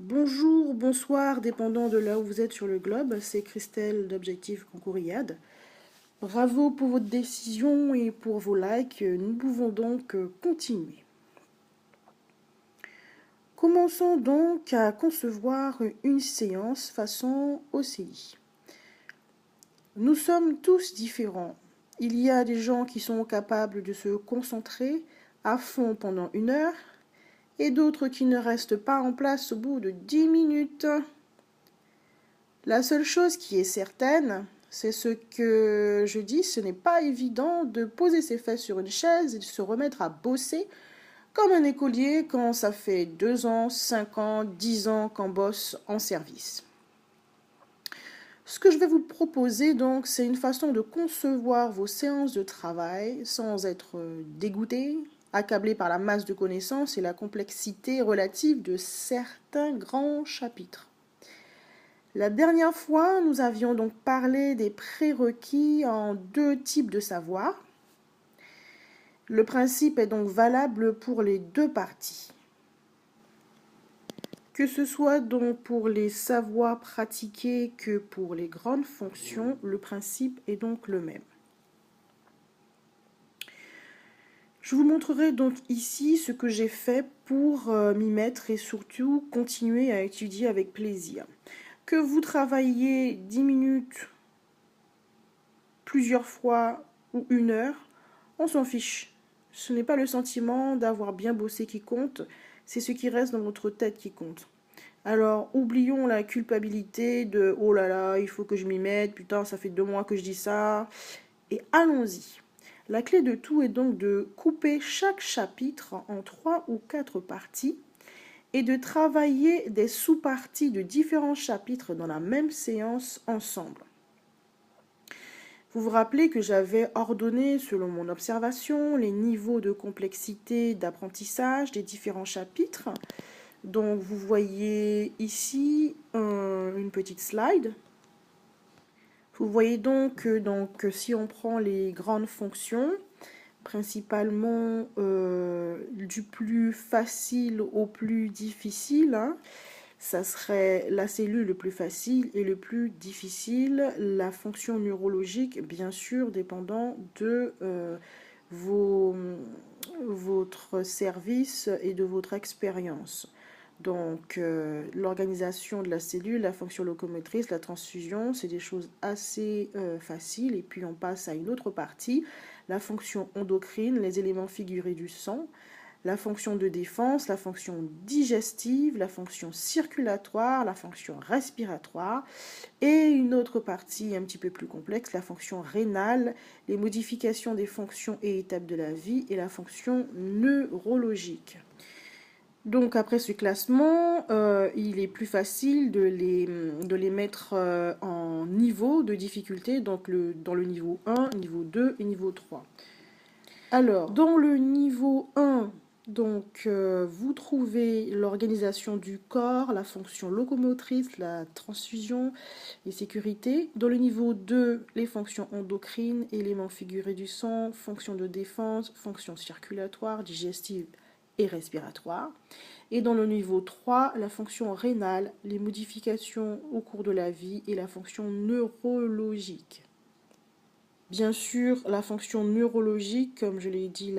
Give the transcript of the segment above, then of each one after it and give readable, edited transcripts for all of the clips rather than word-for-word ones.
Bonjour, bonsoir, dépendant de là où vous êtes sur le globe, c'est Christelle d'Objectif Concours IAD. Bravo pour votre décision et pour vos likes, nous pouvons donc continuer. Commençons donc à concevoir une séance façon OCI. Nous sommes tous différents. Il y a des gens qui sont capables de se concentrer à fond pendant 1 heure et d'autres qui ne restent pas en place au bout de 10 minutes. La seule chose qui est certaine, c'est ce que je dis, ce n'est pas évident de poser ses fesses sur une chaise et de se remettre à bosser comme un écolier quand ça fait 2 ans, 5 ans, 10 ans qu'on bosse en service. Ce que je vais vous proposer donc, c'est une façon de concevoir vos séances de travail sans être dégoûté, accablé par la masse de connaissances et la complexité relative de certains grands chapitres. La dernière fois, nous avions donc parlé des prérequis en 2 types de savoir. Le principe est donc valable pour les 2 parties. Que ce soit donc pour les savoirs pratiqués que pour les grandes fonctions, le principe est donc le même. Je vous montrerai donc ici ce que j'ai fait pour m'y mettre et surtout continuer à étudier avec plaisir. Que vous travailliez 10 minutes plusieurs fois ou 1 heure, on s'en fiche. Ce n'est pas le sentiment d'avoir bien bossé qui compte, c'est ce qui reste dans votre tête qui compte. Alors, oublions la culpabilité de « oh là là, il faut que je m'y mette, putain, ça fait 2 mois que je dis ça », et allons-y. La clé de tout est donc de couper chaque chapitre en 3 ou 4 parties et de travailler des sous-parties de différents chapitres dans la même séance ensemble. Vous vous rappelez que j'avais ordonné, selon mon observation, les niveaux de complexité d'apprentissage des différents chapitres. Donc vous voyez ici une petite slide. Vous voyez donc que si on prend les grandes fonctions, principalement du plus facile au plus difficile, ça serait la cellule le plus facile et le plus difficile, la fonction neurologique, bien sûr, dépendant de votre service et de votre expérience. Donc, l'organisation de la cellule, la fonction locomotrice, la transfusion, c'est des choses assez faciles. Et puis, on passe à une autre partie, la fonction endocrine, les éléments figurés du sang, la fonction de défense, la fonction digestive, la fonction circulatoire, la fonction respiratoire et une autre partie un petit peu plus complexe, la fonction rénale, les modifications des fonctions et étapes de la vie et la fonction neurologique. Donc après ce classement, il est plus facile de les mettre en niveau de difficulté, donc dans le niveau 1, niveau 2 et niveau 3. Alors, dans le niveau 1, donc, vous trouvez l'organisation du corps, la fonction locomotrice, la transfusion et sécurité. Dans le niveau 2, les fonctions endocrines, éléments figurés du sang, fonctions de défense, fonctions circulatoires, digestives et respiratoires. Et dans le niveau 3, la fonction rénale, les modifications au cours de la vie et la fonction neurologique. Bien sûr, la fonction neurologique, comme je l'ai dit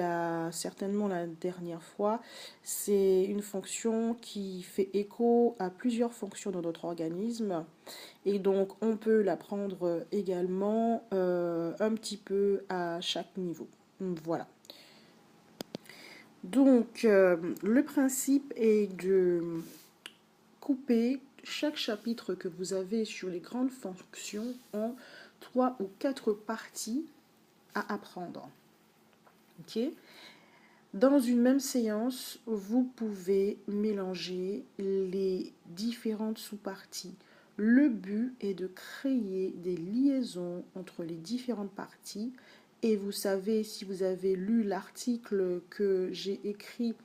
certainement la dernière fois, c'est une fonction qui fait écho à plusieurs fonctions dans notre organisme. Et donc, on peut la prendre également un petit peu à chaque niveau. Voilà. Donc, le principe est de couper chaque chapitre que vous avez sur les grandes fonctions en 3 ou 4 parties à apprendre. Ok. Dans une même séance, vous pouvez mélanger les différentes sous-parties. Le but est de créer des liaisons entre les différentes parties. Et vous savez, si vous avez lu l'article que j'ai écrit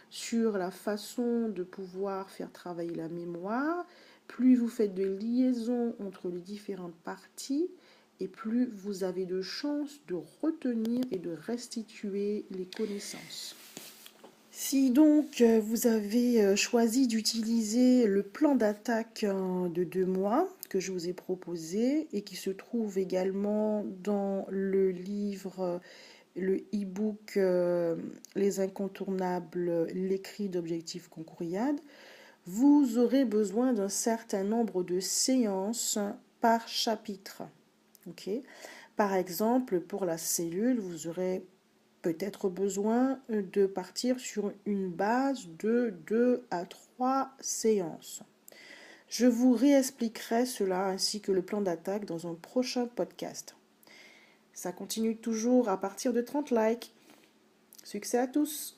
sur la façon de pouvoir faire travailler la mémoire, plus vous faites de liaisons entre les différentes parties, et plus vous avez de chances de retenir et de restituer les connaissances. Si donc vous avez choisi d'utiliser le plan d'attaque de 2 mois que je vous ai proposé et qui se trouve également dans le livre, le e-book Les incontournables, l'écrit d'objectifs concouriades, vous aurez besoin d'un certain nombre de séances par chapitre. Ok. Par exemple, pour la cellule, vous aurez peut-être besoin de partir sur une base de 2 à 3 séances. Je vous réexpliquerai cela ainsi que le plan d'attaque dans un prochain podcast. Ça continue toujours à partir de 30 likes. Succès à tous!